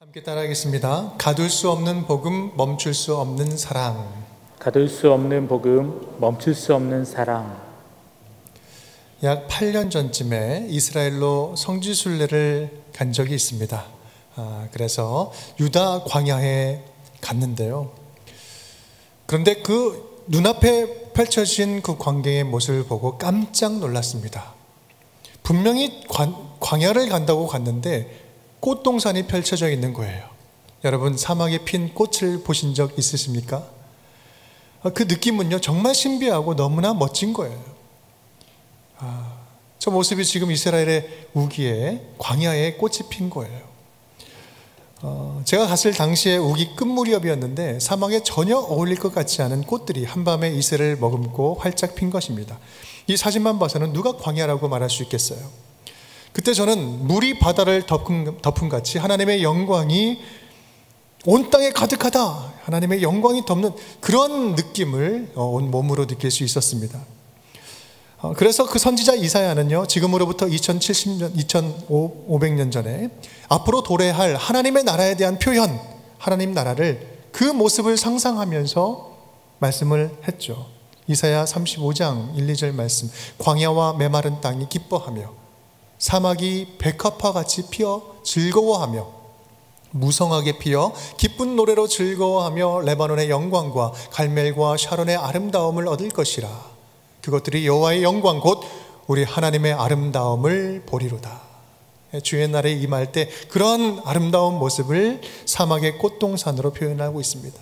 함께 따라하겠습니다. 가둘 수 없는 복음, 멈출 수 없는 사랑. 가둘 수 없는 복음, 멈출 수 없는 사랑. 약 8년 전쯤에 이스라엘로 성지순례를 간 적이 있습니다. 그래서 유다 광야에 갔는데요. 그런데 그 눈앞에 펼쳐진 그 광경의 모습을 보고 깜짝 놀랐습니다. 분명히 광야를 간다고 갔는데 꽃동산이 펼쳐져 있는 거예요. 여러분, 사막에 핀 꽃을 보신 적 있으십니까? 그 느낌은요, 정말 신비하고 너무나 멋진 거예요. 저 모습이 지금 이스라엘의 우기에, 광야에 꽃이 핀 거예요. 제가 갔을 당시에 우기 끝 무렵이었는데 사막에 전혀 어울릴 것 같지 않은 꽃들이 한밤에 이슬을 머금고 활짝 핀 것입니다. 이 사진만 봐서는 누가 광야라고 말할 수 있겠어요? 그때 저는 물이 바다를 덮은 같이 하나님의 영광이 온 땅에 가득하다, 하나님의 영광이 덮는 그런 느낌을 온 몸으로 느낄 수 있었습니다. 그래서 그 선지자 이사야는요, 지금으로부터 2070년, 2500년 전에 앞으로 도래할 하나님의 나라에 대한 표현, 하나님 나라를 그 모습을 상상하면서 말씀을 했죠. 이사야 35장 1, 2절 말씀. 광야와 메마른 땅이 기뻐하며 사막이 백합화 같이 피어 즐거워하며 무성하게 피어 기쁜 노래로 즐거워하며 레바논의 영광과 갈멜과 샤론의 아름다움을 얻을 것이라. 그것들이 여호와의 영광 곧 우리 하나님의 아름다움을 보리로다. 주의 날에 임할 때 그런 아름다운 모습을 사막의 꽃동산으로 표현하고 있습니다.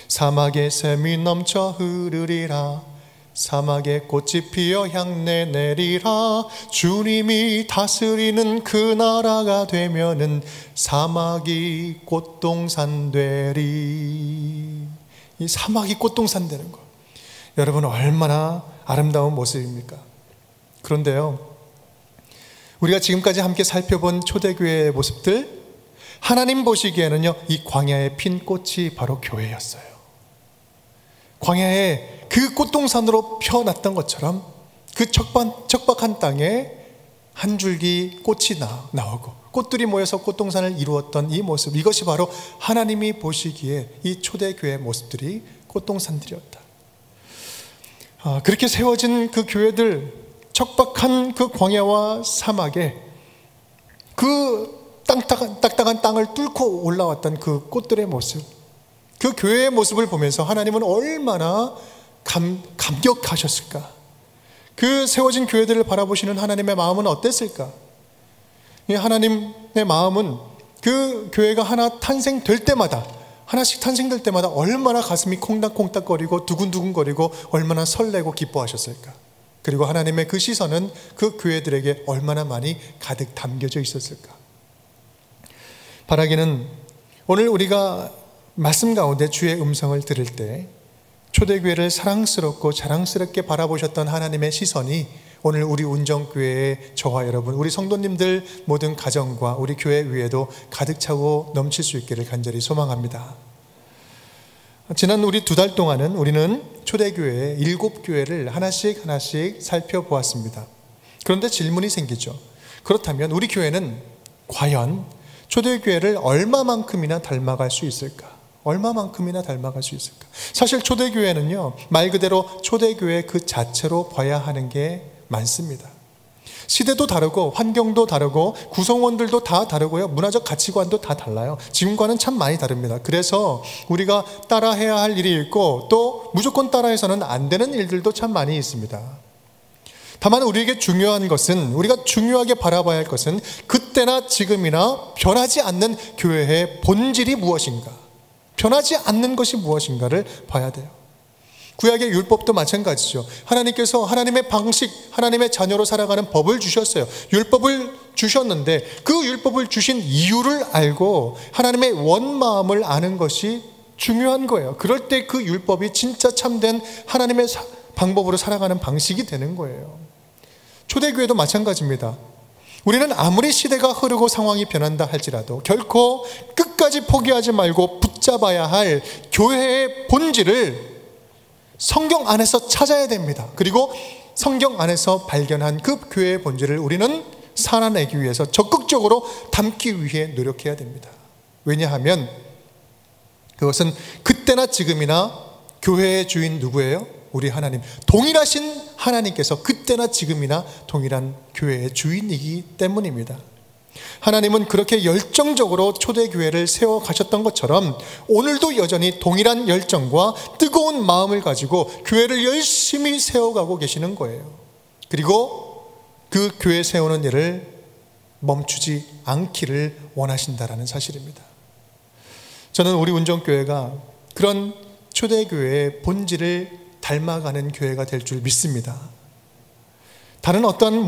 사막에 샘이 넘쳐 흐르리라. 사막에 꽃이 피어 향내 내리라. 주님이 다스리는 그 나라가 되면은 사막이 꽃동산 되리. 이 사막이 꽃동산 되는 것, 여러분 얼마나 아름다운 모습입니까? 그런데요, 우리가 지금까지 함께 살펴본 초대교회의 모습들, 하나님 보시기에는요, 이 광야에 핀 꽃이 바로 교회였어요. 광야에 그 꽃동산으로 펴놨던 것처럼 그 척박한 땅에 한 줄기 꽃이 나오고 꽃들이 모여서 꽃동산을 이루었던 이 모습, 이것이 바로 하나님이 보시기에 이 초대교회의 모습들이 꽃동산들이었다. 그렇게 세워진 그 교회들, 척박한 그 광야와 사막에 그 딱딱한 땅을 뚫고 올라왔던 그 꽃들의 모습, 그 교회의 모습을 보면서 하나님은 얼마나 감격하셨을까? 그 세워진 교회들을 바라보시는 하나님의 마음은 어땠을까? 하나님의 마음은 그 교회가 하나 탄생될 때마다, 하나씩 탄생될 때마다 얼마나 가슴이 콩닥콩닥거리고 두근두근거리고 얼마나 설레고 기뻐하셨을까? 그리고 하나님의 그 시선은 그 교회들에게 얼마나 많이 가득 담겨져 있었을까? 바라기는 오늘 우리가 말씀 가운데 주의 음성을 들을 때 초대교회를 사랑스럽고 자랑스럽게 바라보셨던 하나님의 시선이 오늘 우리 운정교회의 저와 여러분, 우리 성도님들 모든 가정과 우리 교회 위에도 가득 차고 넘칠 수 있기를 간절히 소망합니다. 지난 우리 2달 동안은 우리는 초대교회의 7교회를 하나씩 살펴보았습니다. 그런데 질문이 생기죠. 그렇다면 우리 교회는 과연 초대교회를 얼마만큼이나 닮아갈 수 있을까? 얼마만큼이나 닮아갈 수 있을까? 사실 초대교회는요, 말 그대로 초대교회 그 자체로 봐야 하는 게 많습니다. 시대도 다르고 환경도 다르고 구성원들도 다 다르고요, 문화적 가치관도 다 달라요. 지금과는 참 많이 다릅니다. 그래서 우리가 따라해야 할 일이 있고 또 무조건 따라해서는 안 되는 일들도 참 많이 있습니다. 다만 우리에게 중요한 것은, 우리가 중요하게 바라봐야 할 것은 그때나 지금이나 변하지 않는 교회의 본질이 무엇인가, 변하지 않는 것이 무엇인가를 봐야 돼요. 구약의 율법도 마찬가지죠. 하나님께서 하나님의 방식, 하나님의 자녀로 살아가는 법을 주셨어요. 율법을 주셨는데 그 율법을 주신 이유를 알고 하나님의 원마음을 아는 것이 중요한 거예요. 그럴 때 그 율법이 진짜 참된 하나님의 방법으로 살아가는 방식이 되는 거예요. 초대교회도 마찬가지입니다. 우리는 아무리 시대가 흐르고 상황이 변한다 할지라도 결코 끝까지 포기하지 말고 붙잡아야 할 교회의 본질을 성경 안에서 찾아야 됩니다. 그리고 성경 안에서 발견한 그 교회의 본질을 우리는 살아내기 위해서 적극적으로 담기 위해 노력해야 됩니다. 왜냐하면 그것은 그때나 지금이나 교회의 주인 누구예요? 우리 하나님. 동일하신 하나님께서 그때나 지금이나 동일한 교회의 주인이기 때문입니다. 하나님은 그렇게 열정적으로 초대교회를 세워가셨던 것처럼 오늘도 여전히 동일한 열정과 뜨거운 마음을 가지고 교회를 열심히 세워가고 계시는 거예요. 그리고 그 교회 세우는 일을 멈추지 않기를 원하신다라는 사실입니다. 저는 우리 운정교회가 그런 초대교회의 본질을 닮아가는 교회가 될 줄 믿습니다. 다른 어떠한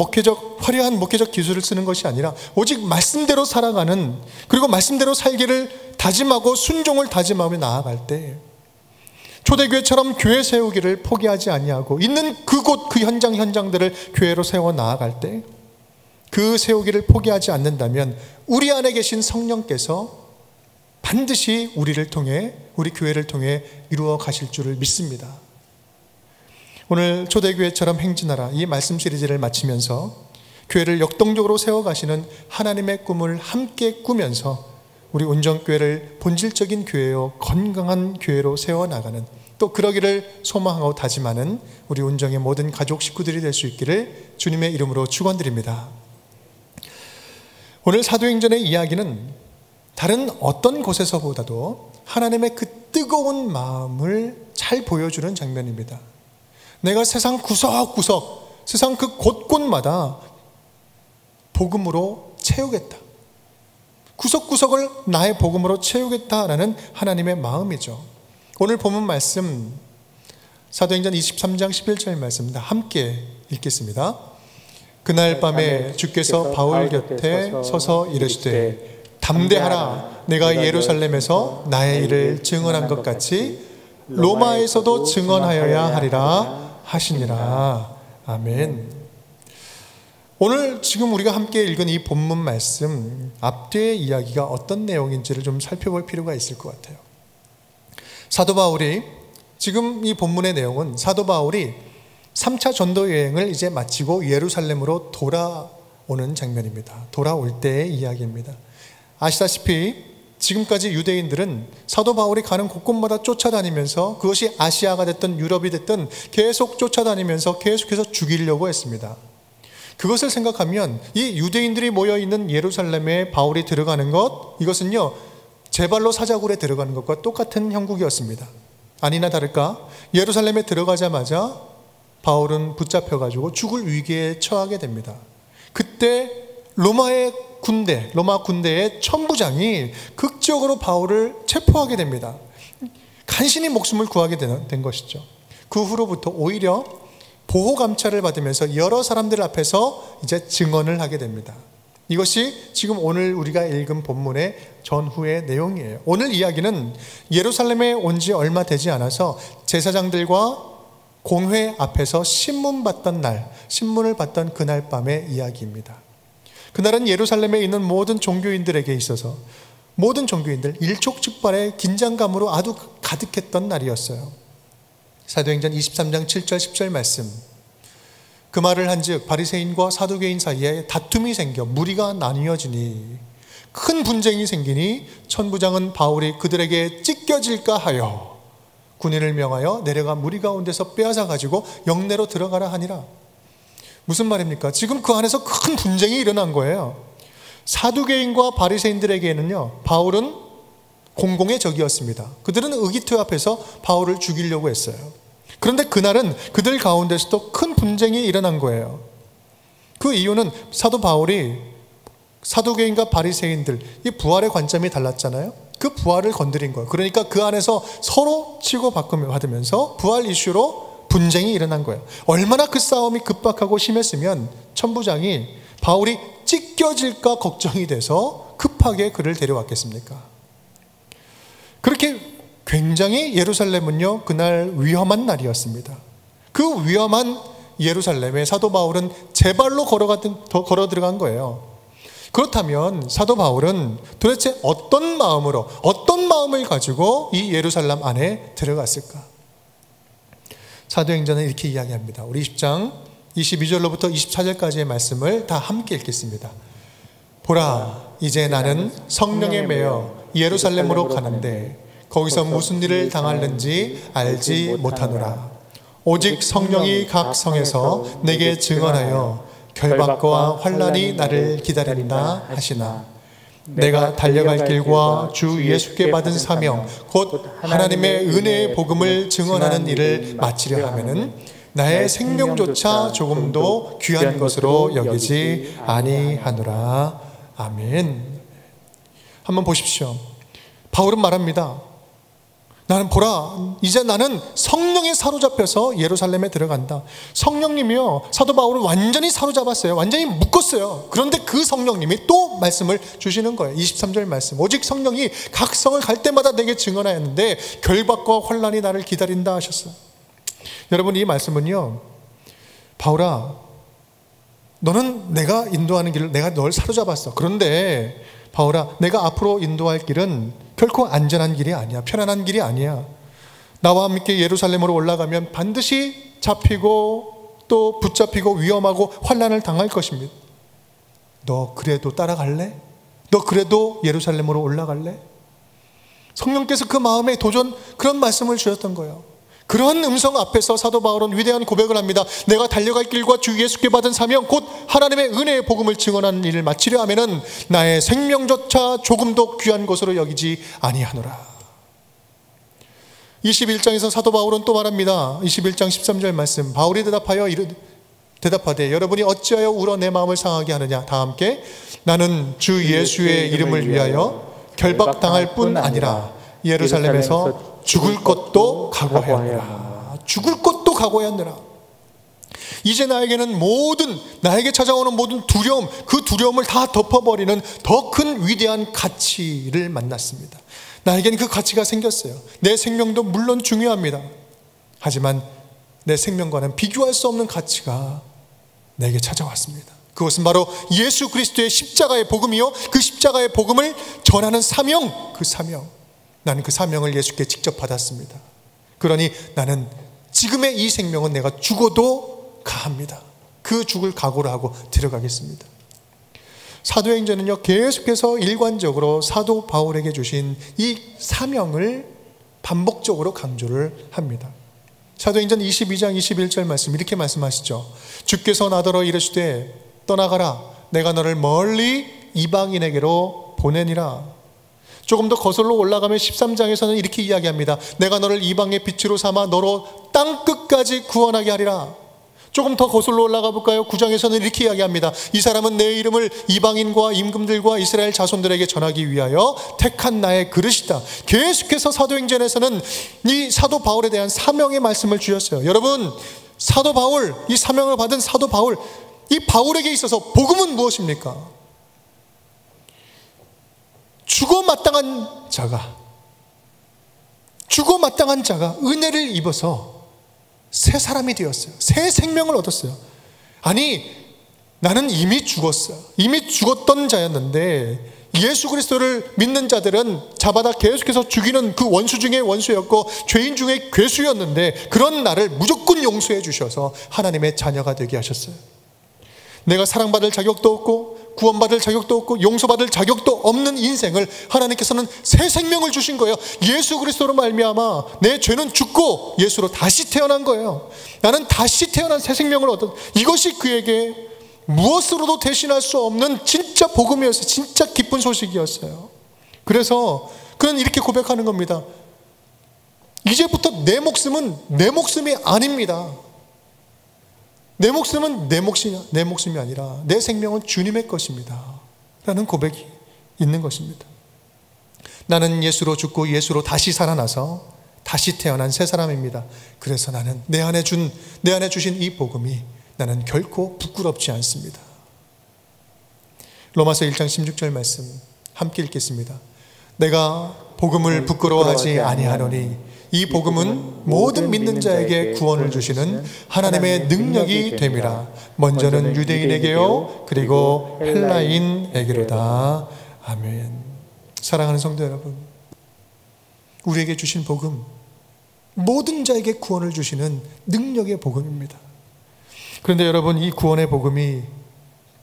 화려한 목회적 기술을 쓰는 것이 아니라 오직 말씀대로 살아가는, 그리고 말씀대로 살기를 다짐하고 순종을 다짐하며 나아갈 때 초대교회처럼 교회 세우기를 포기하지 아니하고 있는 그곳 그 현장들을 교회로 세워 나아갈 때 그 세우기를 포기하지 않는다면 우리 안에 계신 성령께서 반드시 우리 교회를 통해 이루어 가실 줄을 믿습니다. 오늘 초대교회처럼 행진하라 이 말씀 시리즈를 마치면서 교회를 역동적으로 세워가시는 하나님의 꿈을 함께 꾸면서 우리 운정교회를 본질적인 교회요 건강한 교회로 세워나가는, 또 그러기를 소망하고 다짐하는 우리 운정의 모든 가족 식구들이 될 수 있기를 주님의 이름으로 축원드립니다. 오늘 사도행전의 이야기는 다른 어떤 곳에서보다도 하나님의 그 뜨거운 마음을 잘 보여주는 장면입니다. 내가 세상 구석구석, 세상 그 곳곳마다 복음으로 채우겠다. 구석구석을 나의 복음으로 채우겠다라는 하나님의 마음이죠. 오늘 본문 말씀 사도행전 23장 11절 말씀입니다. 함께 읽겠습니다. 그날 밤에 주께서 바울 곁에 서서 이르시되 담대하라. 내가 예루살렘에서 나의 일을 증언한 것 같이 로마에서도 증언하여야 하리라 하시니라. 아멘. 오늘 지금 우리가 함께 읽은 이 본문 말씀 앞뒤의 이야기가 어떤 내용인지를 좀 살펴볼 필요가 있을 것 같아요. 사도 바울이, 지금 이 본문의 내용은 사도 바울이 3차 전도 여행을 이제 마치고 예루살렘으로 돌아오는 장면입니다. 돌아올 때의 이야기입니다. 아시다시피 지금까지 유대인들은 사도 바울이 가는 곳곳마다 쫓아다니면서, 그것이 아시아가 됐든 유럽이 됐든 계속 쫓아다니면서 계속해서 죽이려고 했습니다. 그것을 생각하면 이 유대인들이 모여있는 예루살렘에 바울이 들어가는 것, 이것은요 제발로 사자굴에 들어가는 것과 똑같은 형국이었습니다. 아니나 다를까 예루살렘에 들어가자마자 바울은 붙잡혀가지고 죽을 위기에 처하게 됩니다. 그때 로마 군대의 천부장이 극적으로 바울을 체포하게 됩니다. 간신히 목숨을 구하게 된 것이죠. 그 후로부터 오히려 보호 감찰을 받으면서 여러 사람들 앞에서 이제 증언을 하게 됩니다. 이것이 지금 오늘 우리가 읽은 본문의 전후의 내용이에요. 오늘 이야기는 예루살렘에 온 지 얼마 되지 않아서 제사장들과 공회 앞에서 신문을 받던 그날 밤의 이야기입니다. 그날은 예루살렘에 있는 모든 종교인들에게 있어서 모든 종교인들 일촉즉발의 긴장감으로 아주 가득했던 날이었어요. 사도행전 23장 7절 10절 말씀. 그 말을 한즉 바리새인과 사두개인 사이에 다툼이 생겨 무리가 나뉘어지니 큰 분쟁이 생기니 천부장은 바울이 그들에게 찢겨질까 하여 군인을 명하여 내려가 무리 가운데서 빼앗아 가지고 영내로 들어가라 하니라. 무슨 말입니까? 지금 그 안에서 큰 분쟁이 일어난 거예요. 사두개인과 바리새인들에게는요 바울은 공공의 적이었습니다. 그들은 의기투합해서 바울을 죽이려고 했어요. 그런데 그날은 그들 가운데서도 큰 분쟁이 일어난 거예요. 그 이유는 사도 바울이 사두개인과 바리새인들, 이 부활의 관점이 달랐잖아요. 그 부활을 건드린 거예요. 그러니까 그 안에서 서로 치고받으면서 부활 이슈로 분쟁이 일어난 거예요. 얼마나 그 싸움이 급박하고 심했으면 천부장이 바울이 찢겨질까 걱정이 돼서 급하게 그를 데려왔겠습니까? 그렇게 굉장히 예루살렘은요 그날 위험한 날이었습니다. 그 위험한 예루살렘에 사도 바울은 제 발로 걸어 들어간 거예요. 그렇다면 사도 바울은 도대체 어떤 마음을 가지고 이 예루살렘 안에 들어갔을까? 사도행전은 이렇게 이야기합니다. 우리 10장 22절로부터 24절까지의 말씀을 다 함께 읽겠습니다. 보라, 이제 나는 성령에 매여 예루살렘으로 가는데 거기서 무슨 일을 당하는지 알지 못하노라. 오직 성령이 각 성에서 내게 증언하여 결박과 환난이 나를 기다린다 하시나 내가 달려갈 길과 주 예수께 받은 사명 곧 하나님의 은혜의 복음을 증언하는 일을 마치려 하면은 나의 생명조차 조금도 귀한 것으로 여기지 아니하노라. 아멘. 한번 보십시오. 바울은 말합니다. 나는 보라, 이제 나는 성령에 사로잡혀서 예루살렘에 들어간다. 성령님이요, 사도 바울을 완전히 사로잡았어요. 완전히 묶었어요. 그런데 그 성령님이 또 말씀을 주시는 거예요. 23절 말씀. 오직 성령이 각 성을 갈 때마다 내게 증언하였는데 결박과 환난이 나를 기다린다 하셨어요. 여러분, 이 말씀은요, 바울아, 너는 내가 인도하는 길을 내가 널 사로잡았어. 그런데 바울아, 내가 앞으로 인도할 길은 결코 안전한 길이 아니야. 편안한 길이 아니야. 나와 함께 예루살렘으로 올라가면 반드시 잡히고 또 붙잡히고 위험하고 환난을 당할 것입니다. 너 그래도 따라갈래? 너 그래도 예루살렘으로 올라갈래? 성령께서 그 마음에 그런 말씀을 주셨던 거예요. 그런 음성 앞에서 사도 바울은 위대한 고백을 합니다. 내가 달려갈 길과 주 예수께 받은 사명 곧 하나님의 은혜의 복음을 증언하는 일을 마치려 하면은 나의 생명조차 조금도 귀한 것으로 여기지 아니하노라. 21장에서 사도 바울은 또 말합니다. 21장 13절 말씀. 바울이 대답하되 여러분이 어찌하여 울어 내 마음을 상하게 하느냐. 다 함께 나는 주 예수의 이름을 위하여 결박당할 뿐 아니라 예루살렘에서 죽을 것도 각오하였느라. 죽을 것도 각오하였느라. 이제 나에게는 나에게 찾아오는 모든 두려움, 그 두려움을 다 덮어버리는 더 큰 위대한 가치를 만났습니다. 나에게는 그 가치가 생겼어요. 내 생명도 물론 중요합니다. 하지만 내 생명과는 비교할 수 없는 가치가 내게 찾아왔습니다. 그것은 바로 예수 그리스도의 십자가의 복음이요, 그 십자가의 복음을 전하는 사명, 그 사명. 나는 그 사명을 예수께 직접 받았습니다. 그러니 나는 지금의 이 생명은 내가 죽어도 가합니다. 그 죽을 각오를 하고 들어가겠습니다. 사도행전은요, 계속해서 일관적으로 사도 바울에게 주신 이 사명을 반복적으로 강조를 합니다. 사도행전 22장 21절 말씀 이렇게 말씀하시죠. 주께서 나더러 이르시되 떠나가라. 내가 너를 멀리 이방인에게로 보내니라. 조금 더 거슬러 올라가면 13장에서는 이렇게 이야기합니다. 내가 너를 이방의 빛으로 삼아 너로 땅끝까지 구원하게 하리라. 조금 더 거슬러 올라가 볼까요? 9장에서는 이렇게 이야기합니다. 이 사람은 내 이름을 이방인과 임금들과 이스라엘 자손들에게 전하기 위하여 택한 나의 그릇이다. 계속해서 사도행전에서는 이 사도 바울에 대한 사명의 말씀을 주셨어요. 여러분, 사도 바울, 이 사명을 받은 사도 바울, 이 바울에게 있어서 복음은 무엇입니까? 죽어 마땅한 자가 은혜를 입어서 새 사람이 되었어요. 새 생명을 얻었어요. 아니, 나는 이미 죽었어. 이미 죽었던 자였는데 예수 그리스도를 믿는 자들은 잡아다 계속해서 죽이는 그 원수 중에 원수였고 죄인 중에 괴수였는데 그런 나를 무조건 용서해 주셔서 하나님의 자녀가 되게 하셨어요. 내가 사랑받을 자격도 없고 구원받을 자격도 없고 용서받을 자격도 없는 인생을 하나님께서는 새 생명을 주신 거예요. 예수 그리스도로 말미암아 내 죄는 죽고 예수로 다시 태어난 거예요. 나는 다시 태어난 새 생명을 얻은, 이것이 그에게 무엇으로도 대신할 수 없는 진짜 복음이었어요. 진짜 기쁜 소식이었어요. 그래서 그는 이렇게 고백하는 겁니다. 이제부터 내 목숨은 내 목숨이 아닙니다. 내 목숨은 내 목숨이 아니라 내 생명은 주님의 것입니다. 라는 고백이 있는 것입니다. 나는 예수로 죽고 예수로 다시 살아나서 다시 태어난 새 사람입니다. 그래서 나는 내 안에 주신 이 복음이 나는 결코 부끄럽지 않습니다. 로마서 1장 16절 말씀 함께 읽겠습니다. 내가 복음을 부끄러워하지 아니하노니 이 복음은 모든 믿는 자에게 구원을 주시는 하나님의 능력이 됨이라. 먼저는 유대인에게요 그리고 헬라인에게로다. 아멘. 사랑하는 성도 여러분, 우리에게 주신 복음, 모든 자에게 구원을 주시는 능력의 복음입니다. 그런데 여러분, 이 구원의 복음이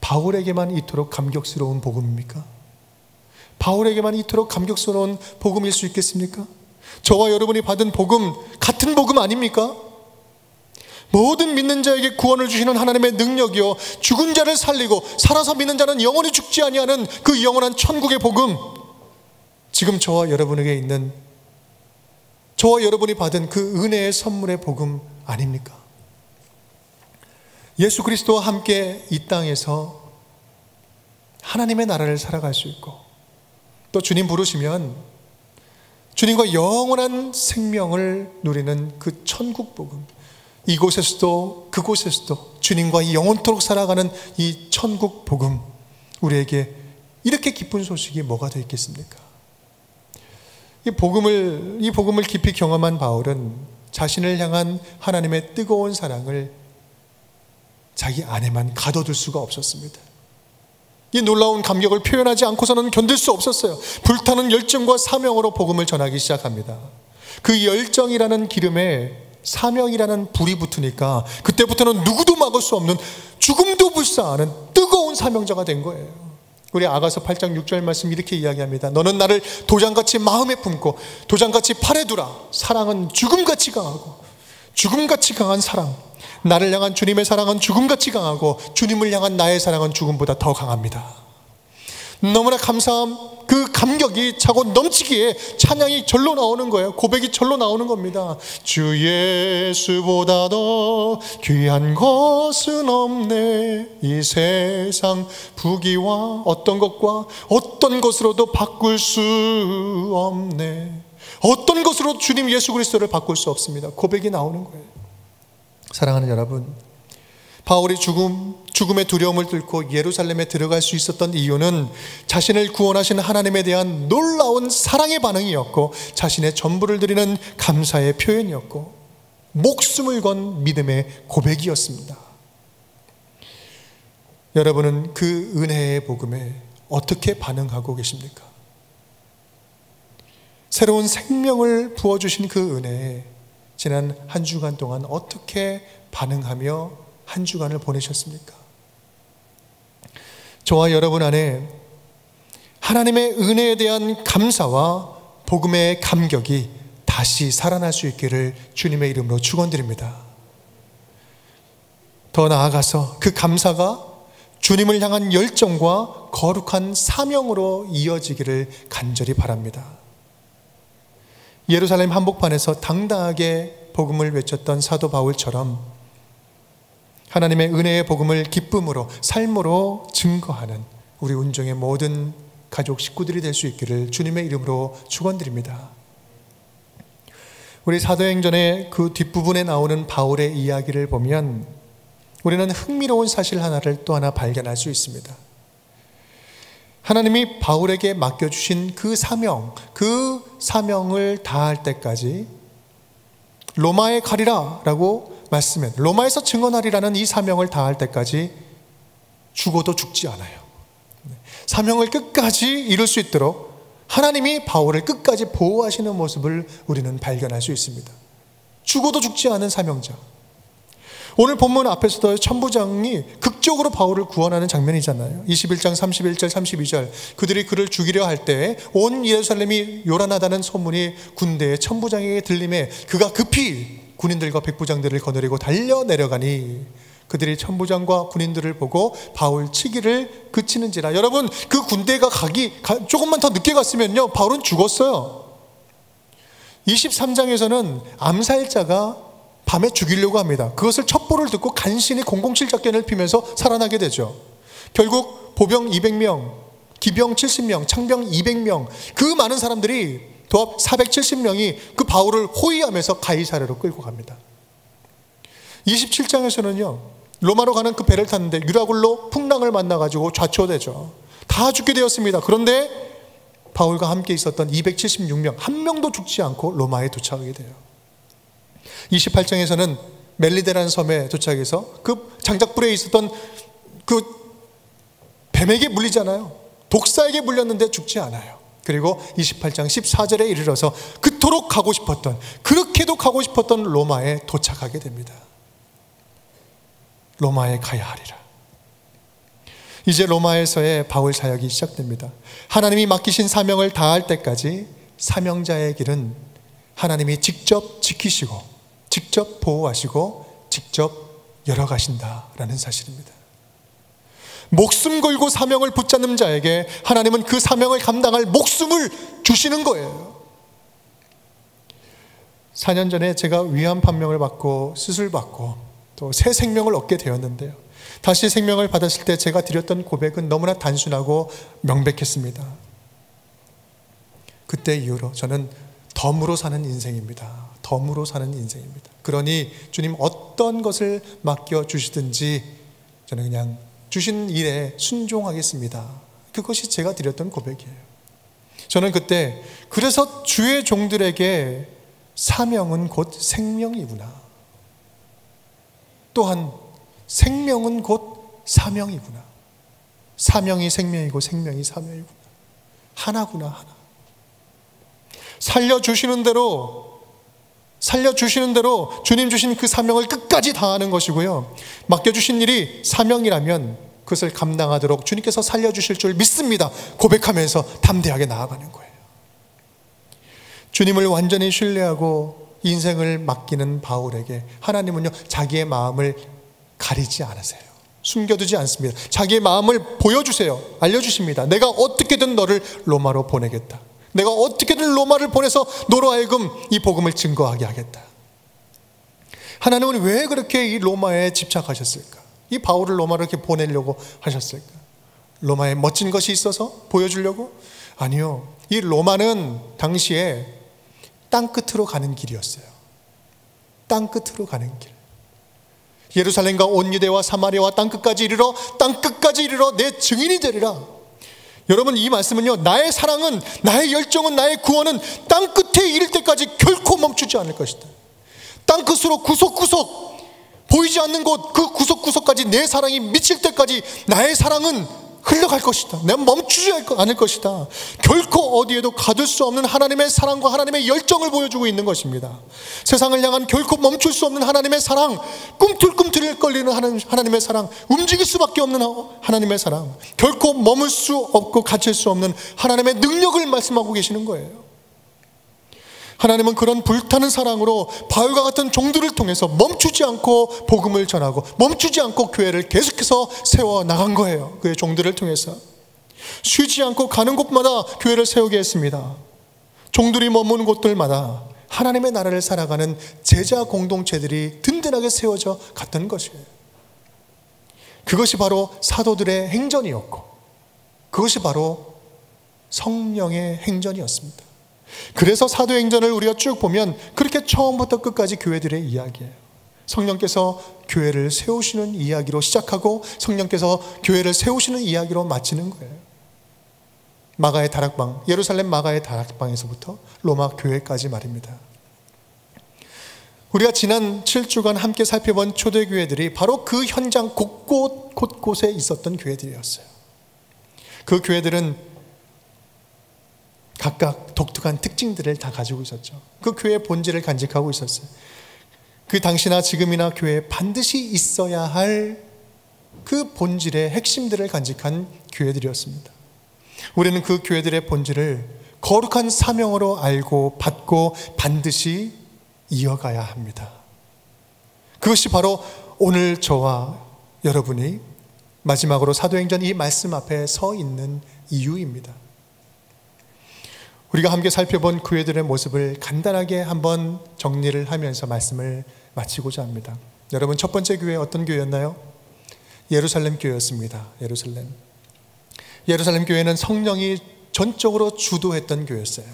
바울에게만 이토록 감격스러운 복음입니까? 바울에게만 이토록 감격스러운 복음일 수 있겠습니까? 저와 여러분이 받은 복음, 같은 복음 아닙니까? 모든 믿는 자에게 구원을 주시는 하나님의 능력이요, 죽은 자를 살리고 살아서 믿는 자는 영원히 죽지 아니하는 그 영원한 천국의 복음, 지금 저와 여러분에게 있는, 저와 여러분이 받은 그 은혜의 선물의 복음 아닙니까? 예수 그리스도와 함께 이 땅에서 하나님의 나라를 살아갈 수 있고, 또 주님 부르시면 주님과 영원한 생명을 누리는 그 천국 복음, 이곳에서도 그곳에서도 주님과 영원토록 살아가는 이 천국 복음, 우리에게 이렇게 기쁜 소식이 뭐가 되어 있겠습니까? 이 복음을 깊이 경험한 바울은 자신을 향한 하나님의 뜨거운 사랑을 자기 안에만 가둬둘 수가 없었습니다. 이 놀라운 감격을 표현하지 않고서는 견딜 수 없었어요. 불타는 열정과 사명으로 복음을 전하기 시작합니다. 그 열정이라는 기름에 사명이라는 불이 붙으니까 그때부터는 누구도 막을 수 없는, 죽음도 불사하는 뜨거운 사명자가 된 거예요. 우리 아가서 8장 6절 말씀 이렇게 이야기합니다. 너는 나를 도장같이 마음에 품고 도장같이 팔에 두라. 사랑은 죽음같이 강하고, 죽음같이 강한 사랑, 나를 향한 주님의 사랑은 죽음같이 강하고 주님을 향한 나의 사랑은 죽음보다 더 강합니다. 너무나 감사함, 그 감격이 차고 넘치기에 찬양이 절로 나오는 거예요. 고백이 절로 나오는 겁니다. 주 예수보다 더 귀한 것은 없네. 이 세상 부귀와 어떤 것과 어떤 것으로도 바꿀 수 없네. 어떤 것으로 주님 예수 그리스도를 바꿀 수 없습니다. 고백이 나오는 거예요. 사랑하는 여러분, 바울이 죽음의 두려움을 뚫고 예루살렘에 들어갈 수 있었던 이유는 자신을 구원하신 하나님에 대한 놀라운 사랑의 반응이었고, 자신의 전부를 드리는 감사의 표현이었고, 목숨을 건 믿음의 고백이었습니다. 여러분은 그 은혜의 복음에 어떻게 반응하고 계십니까? 새로운 생명을 부어주신 그 은혜에 지난 한 주간 동안 어떻게 반응하며 한 주간을 보내셨습니까? 저와 여러분 안에 하나님의 은혜에 대한 감사와 복음의 감격이 다시 살아날 수 있기를 주님의 이름으로 축원드립니다. 더 나아가서 그 감사가 주님을 향한 열정과 거룩한 사명으로 이어지기를 간절히 바랍니다. 예루살렘 한복판에서 당당하게 복음을 외쳤던 사도 바울처럼 하나님의 은혜의 복음을 기쁨으로, 삶으로 증거하는 우리 운정의 모든 가족 식구들이 될 수 있기를 주님의 이름으로 축원드립니다. 우리 사도행전의 그 뒷부분에 나오는 바울의 이야기를 보면 우리는 흥미로운 사실 하나를 또 하나 발견할 수 있습니다. 하나님이 바울에게 맡겨주신 그 사명을 다할 때까지 로마에 가리라 라고 말씀해, 로마에서 증언하리라는 이 사명을 다할 때까지 죽어도 죽지 않아요. 사명을 끝까지 이룰 수 있도록 하나님이 바울을 끝까지 보호하시는 모습을 우리는 발견할 수 있습니다. 죽어도 죽지 않은 사명자. 오늘 본문 앞에서도 천부장이 극적으로 바울을 구원하는 장면이잖아요. 21장 31절 32절, 그들이 그를 죽이려 할 때 온 예루살렘이 요란하다는 소문이 군대의 천부장에게 들림에 그가 급히 군인들과 백부장들을 거느리고 달려 내려가니 그들이 천부장과 군인들을 보고 바울 치기를 그치는지라. 여러분, 그 군대가 조금만 더 늦게 갔으면요, 바울은 죽었어요. 23장에서는 암살자가 밤에 죽이려고 합니다. 그것을 첩보를 듣고 간신히 007 작전을 피면서 살아나게 되죠. 결국 보병 200명, 기병 70명, 창병 200명, 그 많은 사람들이 도합 470명이 그 바울을 호위하면서 가이사랴로 끌고 갑니다. 27장에서는요, 로마로 가는 그 배를 탔는데 유라굴로 풍랑을 만나가지고 좌초되죠. 다 죽게 되었습니다. 그런데 바울과 함께 있었던 276명, 한 명도 죽지 않고 로마에 도착하게 돼요. 28장에서는 멜리데라는 섬에 도착해서 그 장작불에 있었던 그 뱀에게 물리잖아요. 독사에게 물렸는데 죽지 않아요. 그리고 28장 14절에 이르러서 그토록 가고 싶었던, 그렇게도 가고 싶었던 로마에 도착하게 됩니다. 로마에 가야 하리라. 이제 로마에서의 바울 사역이 시작됩니다. 하나님이 맡기신 사명을 다할 때까지 사명자의 길은 하나님이 직접 지키시고 직접 보호하시고 직접 열어가신다라는 사실입니다. 목숨 걸고 사명을 붙잡는 자에게 하나님은 그 사명을 감당할 목숨을 주시는 거예요. 4년 전에 제가 위암 판명을 받고 수술받고 또 새 생명을 얻게 되었는데요. 다시 생명을 받았을 때 제가 드렸던 고백은 너무나 단순하고 명백했습니다. 그때 이후로 저는 덤으로 사는 인생입니다. 덤으로 사는 인생입니다. 그러니 주님 어떤 것을 맡겨주시든지 저는 그냥 주신 일에 순종하겠습니다. 그것이 제가 드렸던 고백이에요. 저는 그때 그래서 주의 종들에게 사명은 곧 생명이구나. 또한 생명은 곧 사명이구나. 사명이 생명이고 생명이 사명이구나. 하나구나, 하나. 살려주시는 대로 주님 주신 그 사명을 끝까지 다하는 것이고요. 맡겨주신 일이 사명이라면 그것을 감당하도록 주님께서 살려주실 줄 믿습니다. 고백하면서 담대하게 나아가는 거예요. 주님을 완전히 신뢰하고 인생을 맡기는 바울에게 하나님은요, 자기의 마음을 가리지 않으세요. 숨겨두지 않습니다. 자기의 마음을 보여주세요. 알려주십니다. 내가 어떻게든 너를 로마로 보내겠다. 내가 어떻게든 로마를 보내서 너로 하여금 이 복음을 증거하게 하겠다. 하나님은 왜 그렇게 이 로마에 집착하셨을까? 이 바울을 로마로 이렇게 보내려고 하셨을까? 로마에 멋진 것이 있어서 보여주려고? 아니요. 이 로마는 당시에 땅끝으로 가는 길이었어요. 땅끝으로 가는 길. 예루살렘과 온 유대와 사마리아와 땅끝까지 이르러 내 증인이 되리라. 여러분, 이 말씀은요, 나의 사랑은, 나의 열정은, 나의 구원은 땅끝에 이를 때까지 결코 멈추지 않을 것이다. 땅끝으로 구석구석 보이지 않는 곳, 그 구석구석까지 내 사랑이 미칠 때까지 나의 사랑은 흘러갈 것이다. 내가 멈추지 않을 것이다. 결코 어디에도 가둘 수 없는 하나님의 사랑과 하나님의 열정을 보여주고 있는 것입니다. 세상을 향한 결코 멈출 수 없는 하나님의 사랑, 꿈틀꿈틀거리는 하나님의 사랑, 움직일 수밖에 없는 하나님의 사랑, 결코 머물 수 없고 갇힐 수 없는 하나님의 능력을 말씀하고 계시는 거예요. 하나님은 그런 불타는 사랑으로 바울과 같은 종들을 통해서 멈추지 않고 복음을 전하고 멈추지 않고 교회를 계속해서 세워나간 거예요. 그의 종들을 통해서 쉬지 않고 가는 곳마다 교회를 세우게 했습니다. 종들이 머무는 곳들마다 하나님의 나라를 살아가는 제자 공동체들이 든든하게 세워져 갔던 것이에요. 그것이 바로 사도들의 행전이었고 그것이 바로 성령의 행전이었습니다. 그래서 사도행전을 우리가 쭉 보면 그렇게 처음부터 끝까지 교회들의 이야기예요. 성령께서 교회를 세우시는 이야기로 시작하고 성령께서 교회를 세우시는 이야기로 마치는 거예요. 마가의 다락방, 예루살렘 마가의 다락방에서부터 로마 교회까지 말입니다. 우리가 지난 7주간 함께 살펴본 초대교회들이 바로 그 현장 곳곳에 있었던 교회들이었어요. 그 교회들은 각각 독특한 특징들을 다 가지고 있었죠. 그 교회의 본질을 간직하고 있었어요. 그 당시나 지금이나 교회에 반드시 있어야 할 그 본질의 핵심들을 간직한 교회들이었습니다. 우리는 그 교회들의 본질을 거룩한 사명으로 알고 받고 반드시 이어가야 합니다. 그것이 바로 오늘 저와 여러분이 마지막으로 사도행전 이 말씀 앞에 서 있는 이유입니다. 우리가 함께 살펴본 교회들의 모습을 간단하게 한번 정리를 하면서 말씀을 마치고자 합니다. 여러분, 첫 번째 교회 어떤 교회였나요? 예루살렘 교회였습니다. 예루살렘 교회는 성령이 전적으로 주도했던 교회였어요.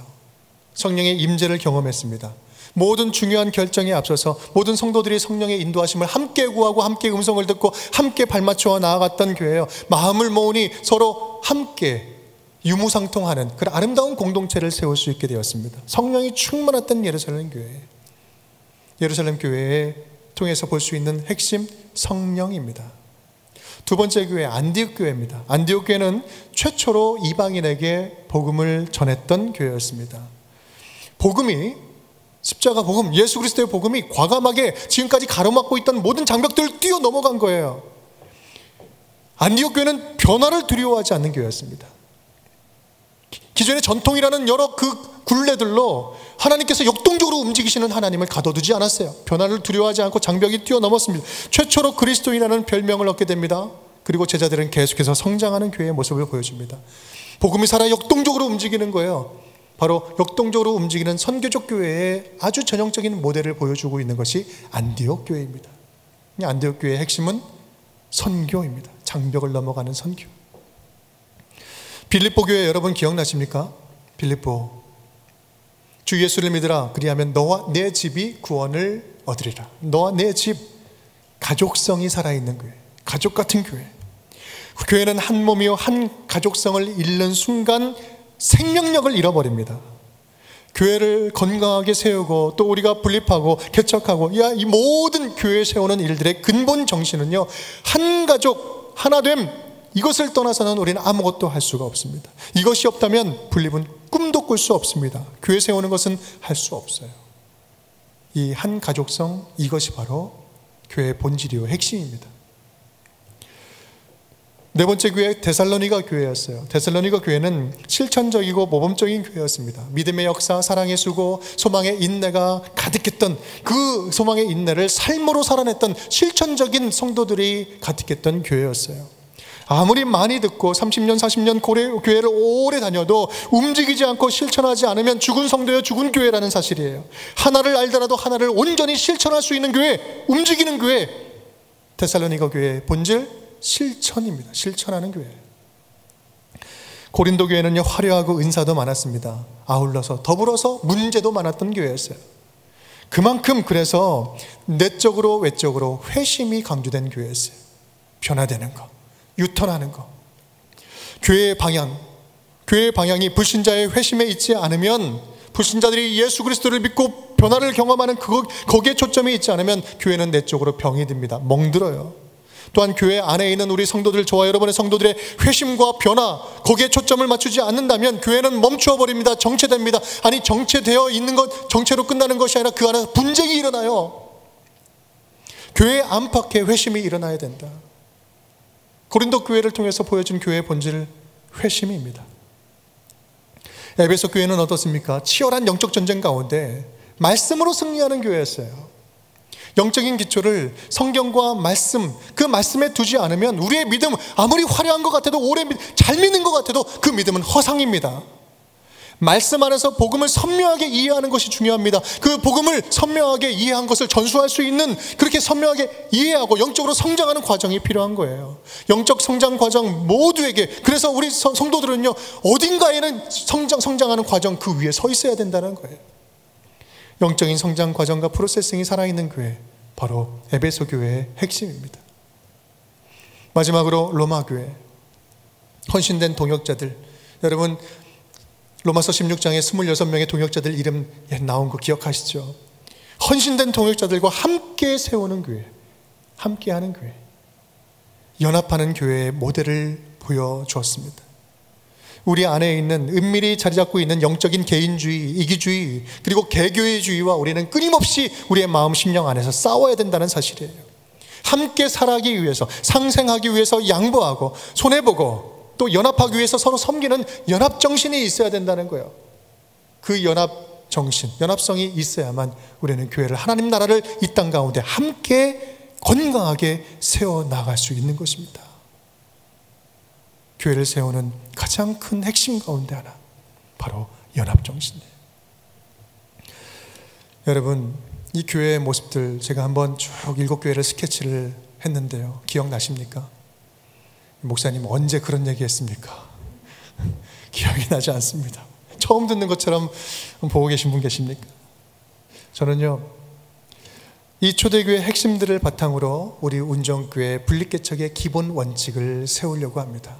성령의 임재를 경험했습니다. 모든 중요한 결정에 앞서서 모든 성도들이 성령의 인도하심을 함께 구하고 함께 음성을 듣고 함께 발맞추어 나아갔던 교회예요. 마음을 모으니 서로 함께 유무상통하는 그런 아름다운 공동체를 세울 수 있게 되었습니다. 성령이 충만했던 예루살렘 교회. 예루살렘 교회에 통해서 볼 수 있는 핵심 성령입니다. 두 번째 교회 안디옥 교회입니다. 안디옥 교회는 최초로 이방인에게 복음을 전했던 교회였습니다. 복음이 십자가 복음, 예수 그리스도의 복음이 과감하게 지금까지 가로막고 있던 모든 장벽들을 뛰어넘어간 거예요. 안디옥 교회는 변화를 두려워하지 않는 교회였습니다. 기존의 전통이라는 여러 그 굴레들로 하나님께서 역동적으로 움직이시는 하나님을 가둬두지 않았어요. 변화를 두려워하지 않고 장벽이 뛰어넘었습니다. 최초로 그리스도인이라는 별명을 얻게 됩니다. 그리고 제자들은 계속해서 성장하는 교회의 모습을 보여줍니다. 복음이 살아 역동적으로 움직이는 거예요. 바로 역동적으로 움직이는 선교적 교회의 아주 전형적인 모델을 보여주고 있는 것이 안디옥 교회입니다. 안디옥 교회의 핵심은 선교입니다. 장벽을 넘어가는 선교. 빌립보 교회 여러분 기억나십니까? 빌립보. 주 예수를 믿으라. 그리하면 너와 내 집이 구원을 얻으리라. 너와 내 집. 가족성이 살아있는 교회. 가족 같은 교회. 교회는 한 몸이요 한 가족성을 잃는 순간 생명력을 잃어버립니다. 교회를 건강하게 세우고 또 우리가 분립하고 개척하고 이 모든 교회 세우는 일들의 근본 정신은요, 한 가족 하나됨, 이것을 떠나서는 우리는 아무것도 할 수가 없습니다. 이것이 없다면 분립은 꿈도 꿀 수 없습니다. 교회 세우는 것은 할 수 없어요. 이 한 가족성, 이것이 바로 교회의 본질이요 핵심입니다. 네 번째 교회 데살로니가 교회였어요. 데살로니가 교회는 실천적이고 모범적인 교회였습니다. 믿음의 역사, 사랑의 수고, 소망의 인내가 가득했던, 그 소망의 인내를 삶으로 살아냈던 실천적인 성도들이 가득했던 교회였어요. 아무리 많이 듣고 30년 40년 교회를 오래 다녀도 움직이지 않고 실천하지 않으면 죽은 성도여 죽은 교회라는 사실이에요. 하나를 알더라도 하나를 온전히 실천할 수 있는 교회, 움직이는 교회. 데살로니가 교회의 본질, 실천입니다. 실천하는 교회. 고린도 교회는요, 화려하고 은사도 많았습니다. 아울러서 더불어서 문제도 많았던 교회였어요. 그만큼 그래서 내적으로 외적으로 회심이 강조된 교회였어요. 변화되는 것, 유턴하는 것. 교회의 방향이 불신자의 회심에 있지 않으면, 불신자들이 예수 그리스도를 믿고 변화를 경험하는 거기에 초점이 있지 않으면 교회는 내적으로 병이 듭니다. 멍들어요. 또한 교회 안에 있는 우리 성도들, 저와 여러분의 성도들의 회심과 변화, 거기에 초점을 맞추지 않는다면 교회는 멈추어버립니다. 정체됩니다. 아니, 정체되어 있는 것, 정체로 끝나는 것이 아니라 그 안에서 분쟁이 일어나요. 교회 안팎에 회심이 일어나야 된다. 고린도 교회를 통해서 보여준 교회의 본질, 회심입니다. 에베소 교회는 어떻습니까? 치열한 영적 전쟁 가운데 말씀으로 승리하는 교회였어요. 영적인 기초를 성경과 말씀, 그 말씀에 두지 않으면 우리의 믿음, 아무리 화려한 것 같아도, 잘 믿는 것 같아도 그 믿음은 허상입니다. 말씀 안에서 복음을 선명하게 이해하는 것이 중요합니다. 그 복음을 선명하게 이해한 것을 전수할 수 있는, 그렇게 선명하게 이해하고 영적으로 성장하는 과정이 필요한 거예요. 영적 성장 과정 모두에게. 그래서 우리 성도들은요, 어딘가에는 성장하는 과정 그 위에 서 있어야 된다는 거예요. 영적인 성장 과정과 프로세싱이 살아있는 교회, 바로 에베소 교회의 핵심입니다. 마지막으로 로마 교회, 헌신된 동역자들. 여러분, 로마서 16장에 26명의 동역자들 이름 나온 거 기억하시죠? 헌신된 동역자들과 함께 세우는 교회, 함께하는 교회, 연합하는 교회의 모델을 보여주었습니다. 우리 안에 있는 은밀히 자리 잡고 있는 영적인 개인주의, 이기주의, 그리고 개교회주의와 우리는 끊임없이 우리의 마음 심령 안에서 싸워야 된다는 사실이에요. 함께 살아가기 위해서, 상생하기 위해서 양보하고 손해보고 또 연합하기 위해서 서로 섬기는 연합정신이 있어야 된다는 거예요. 그 연합정신, 연합성이 있어야만 우리는 교회를, 하나님 나라를 이 땅 가운데 함께 건강하게 세워나갈 수 있는 것입니다. 교회를 세우는 가장 큰 핵심 가운데 하나, 바로 연합정신이에요. 여러분, 이 교회의 모습들 제가 한번 쭉 7교회를 스케치를 했는데요, 기억나십니까? 목사님 언제 그런 얘기 했습니까? 기억이 나지 않습니다. 처음 듣는 것처럼 보고 계신 분 계십니까? 저는요, 이 초대교회 핵심들을 바탕으로 우리 운정교회 분립개척의 기본 원칙을 세우려고 합니다.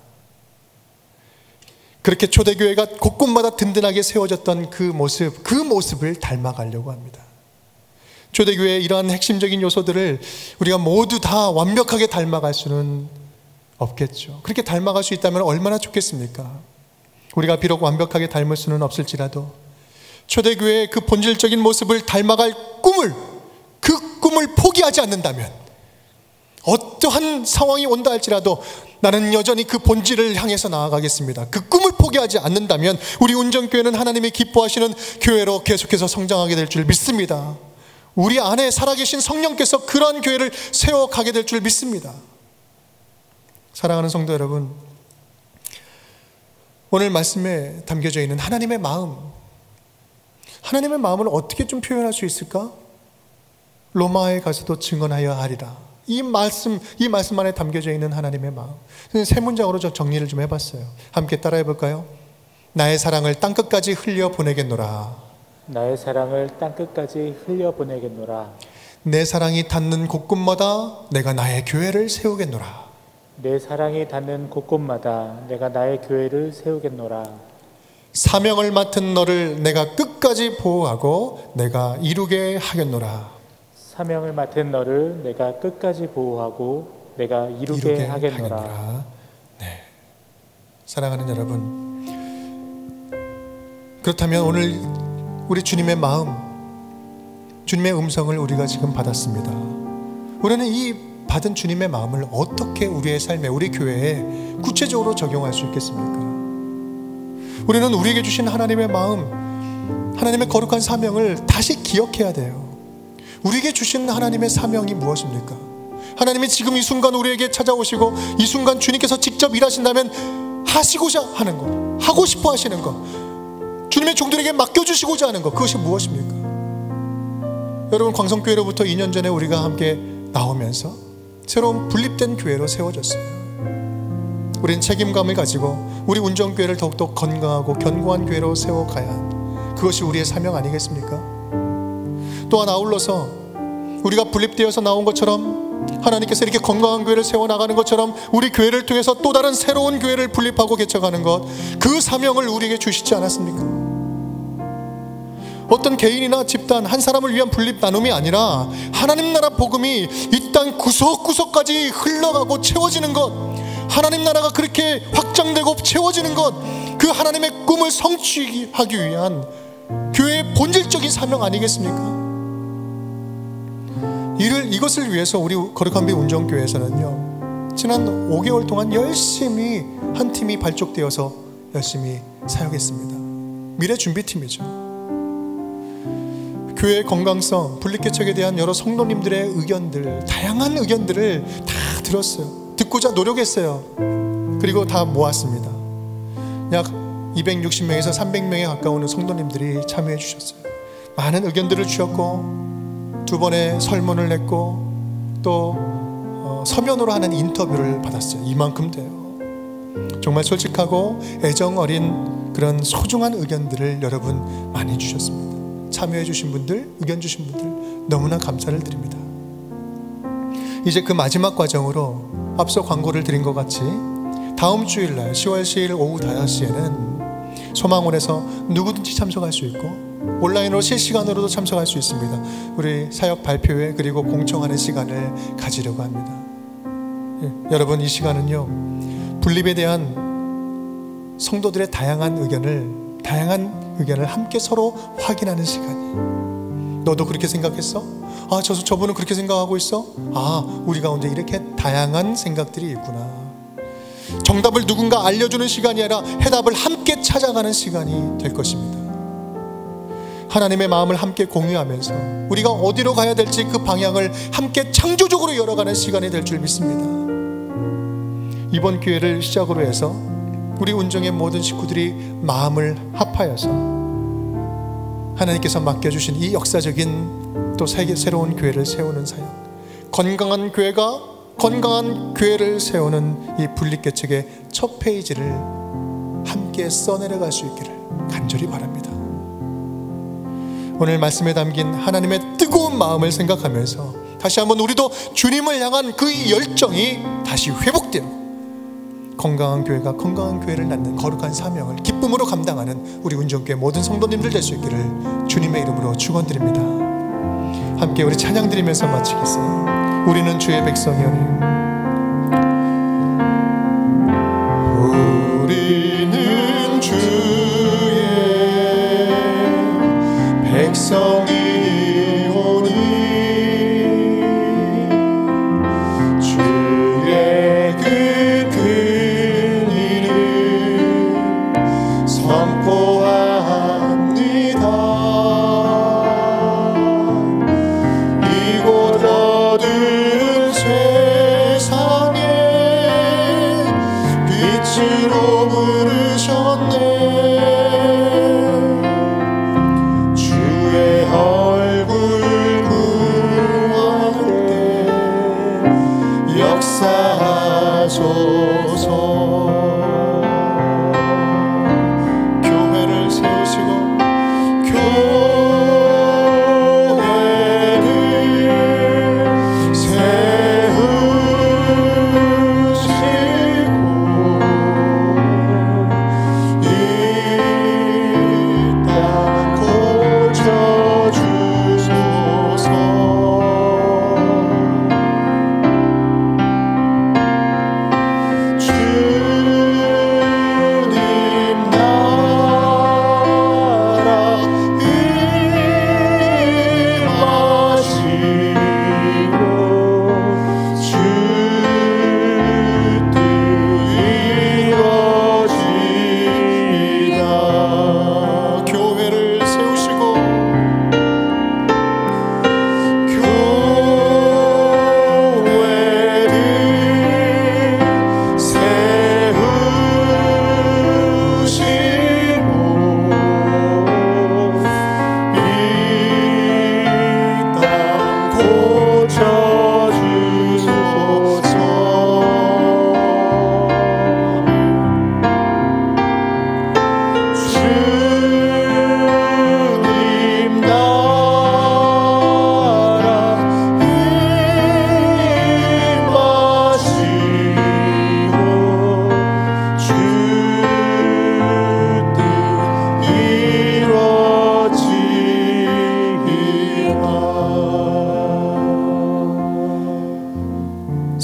그렇게 초대교회가 곳곳마다 든든하게 세워졌던 그 모습을 닮아가려고 합니다. 초대교회의 이러한 핵심적인 요소들을 우리가 모두 다 완벽하게 닮아갈 수는 없겠죠. 그렇게 닮아갈 수 있다면 얼마나 좋겠습니까? 우리가 비록 완벽하게 닮을 수는 없을지라도 초대교회의 그 본질적인 모습을 닮아갈 그 꿈을 포기하지 않는다면, 어떠한 상황이 온다 할지라도 나는 여전히 그 본질을 향해서 나아가겠습니다. 그 꿈을 포기하지 않는다면 우리 운정교회는 하나님이 기뻐하시는 교회로 계속해서 성장하게 될 줄 믿습니다. 우리 안에 살아계신 성령께서 그러한 교회를 세워가게 될 줄 믿습니다. 사랑하는 성도 여러분, 오늘 말씀에 담겨져 있는 하나님의 마음을 어떻게 좀 표현할 수 있을까? 로마에 가서도 증언하여 하리라. 이 말씀 안에 담겨져 있는 하나님의 마음. 세 문장으로 저 정리를 좀 해봤어요. 함께 따라해 볼까요? 나의 사랑을 땅끝까지 흘려보내겠노라. 나의 사랑을 땅끝까지 흘려보내겠노라. 내 사랑이 닿는 곳곳마다 내가 나의 교회를 세우겠노라. 내 사랑이 닿는 곳곳마다 내가 나의 교회를 세우겠노라. 사명을 맡은 너를 내가 끝까지 보호하고 내가 이루게 하겠노라. 사명을 맡은 너를 내가 끝까지 보호하고 내가 이루게 하겠노라. 네. 사랑하는 여러분, 그렇다면 오늘 우리 주님의 마음, 주님의 음성을 우리가 지금 받았습니다. 우리는 이 받은 주님의 마음을 어떻게 우리의 삶에, 우리 교회에 구체적으로 적용할 수 있겠습니까? 우리는 우리에게 주신 하나님의 마음, 하나님의 거룩한 사명을 다시 기억해야 돼요. 우리에게 주신 하나님의 사명이 무엇입니까? 하나님이 지금 이 순간 우리에게 찾아오시고 이 순간 주님께서 직접 일하신다면 하시고자 하는 것, 하고 싶어 하시는 것, 주님의 종들에게 맡겨주시고자 하는 것, 그것이 무엇입니까? 여러분, 광성교회로부터 2년 전에 우리가 함께 나오면서 새로운 분립된 교회로 세워졌어요. 우린 책임감을 가지고 우리 운정교회를 더욱더 건강하고 견고한 교회로 세워가야 한, 그것이 우리의 사명 아니겠습니까? 또한 아울러서 우리가 분립되어서 나온 것처럼 하나님께서 이렇게 건강한 교회를 세워나가는 것처럼 우리 교회를 통해서 또 다른 새로운 교회를 분립하고 개척하는 것, 그 사명을 우리에게 주시지 않았습니까? 어떤 개인이나 집단 한 사람을 위한 분립 나눔이 아니라 하나님 나라 복음이 이 땅 구석구석까지 흘러가고 채워지는 것, 하나님 나라가 그렇게 확장되고 채워지는 것, 그 하나님의 꿈을 성취하기 위한 교회의 본질적인 사명 아니겠습니까? 이것을 위해서 우리 거룩한 비 운정교회에서는요, 지난 5개월 동안 열심히 한 팀이 발족되어서 열심히 사역했습니다. 미래준비팀이죠. 교회의 건강성, 분립개척에 대한 여러 성도님들의 의견들, 다양한 의견들을 다 들었어요. 듣고자 노력했어요. 그리고 다 모았습니다. 약 260명에서 300명에 가까운 성도님들이 참여해 주셨어요. 많은 의견들을 주셨고, 2번의 설문을 냈고, 또 서면으로 하는 인터뷰를 받았어요. 이만큼 돼요. 정말 솔직하고 애정 어린 그런 소중한 의견들을 여러분 많이 주셨습니다. 참여해 주신 분들, 의견 주신 분들 너무나 감사를 드립니다. 이제 그 마지막 과정으로 앞서 광고를 드린 것 같이 다음 주일날 10월 10일 오후 5시에는 소망원에서 누구든지 참석할 수 있고 온라인으로 실시간으로도 참석할 수 있습니다. 우리 사역 발표회 그리고 공청하는 시간을 가지려고 합니다. 여러분, 이 시간은요, 분립에 대한 성도들의 다양한 의견을 함께 서로 확인하는 시간이에요. 너도 그렇게 생각했어? 아, 저분은 그렇게 생각하고 있어? 아, 우리 가운데 이렇게 다양한 생각들이 있구나. 정답을 누군가 알려주는 시간이 아니라 해답을 함께 찾아가는 시간이 될 것입니다. 하나님의 마음을 함께 공유하면서 우리가 어디로 가야 될지 그 방향을 함께 창조적으로 열어가는 시간이 될 줄 믿습니다. 이번 기회를 시작으로 해서 우리 운정의 모든 식구들이 마음을 합하여서 하나님께서 맡겨주신 이 역사적인 또 새로운 교회를 세우는 사역, 건강한 교회가 건강한 교회를 세우는 이 분립개척의 첫 페이지를 함께 써내려갈 수 있기를 간절히 바랍니다. 오늘 말씀에 담긴 하나님의 뜨거운 마음을 생각하면서 다시 한번 우리도 주님을 향한 그 열정이 다시 회복되어 건강한 교회가 건강한 교회를 낳는 거룩한 사명을 기쁨으로 감당하는 우리 운정교회 모든 성도님들 될 수 있기를 주님의 이름으로 축원드립니다. 함께 우리 찬양 드리면서 마치겠어요. 우리는 주의 백성이오니 우리는 주의 백성이오니 주의 그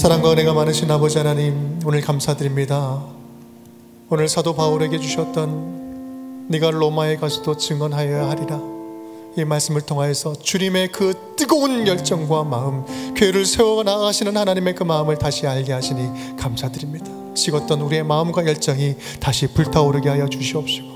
사랑과 은혜가 많으신 아버지 하나님, 오늘 감사드립니다. 오늘 사도 바울에게 주셨던 네가 로마에 가서도 증언하여야 하리라, 이 말씀을 통하여서 주님의 그 뜨거운 열정과 마음, 교회를 세워 나가시는 하나님의 그 마음을 다시 알게 하시니 감사드립니다. 식었던 우리의 마음과 열정이 다시 불타오르게 하여 주시옵시고,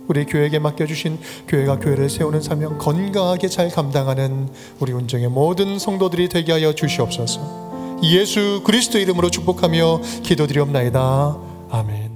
우리 교회에게 맡겨주신 교회가 교회를 세우는 사명 건강하게 잘 감당하는 우리 운정의 모든 성도들이 되게 하여 주시옵소서. 예수 그리스도 이름으로 축복하며 기도드리옵나이다. 아멘.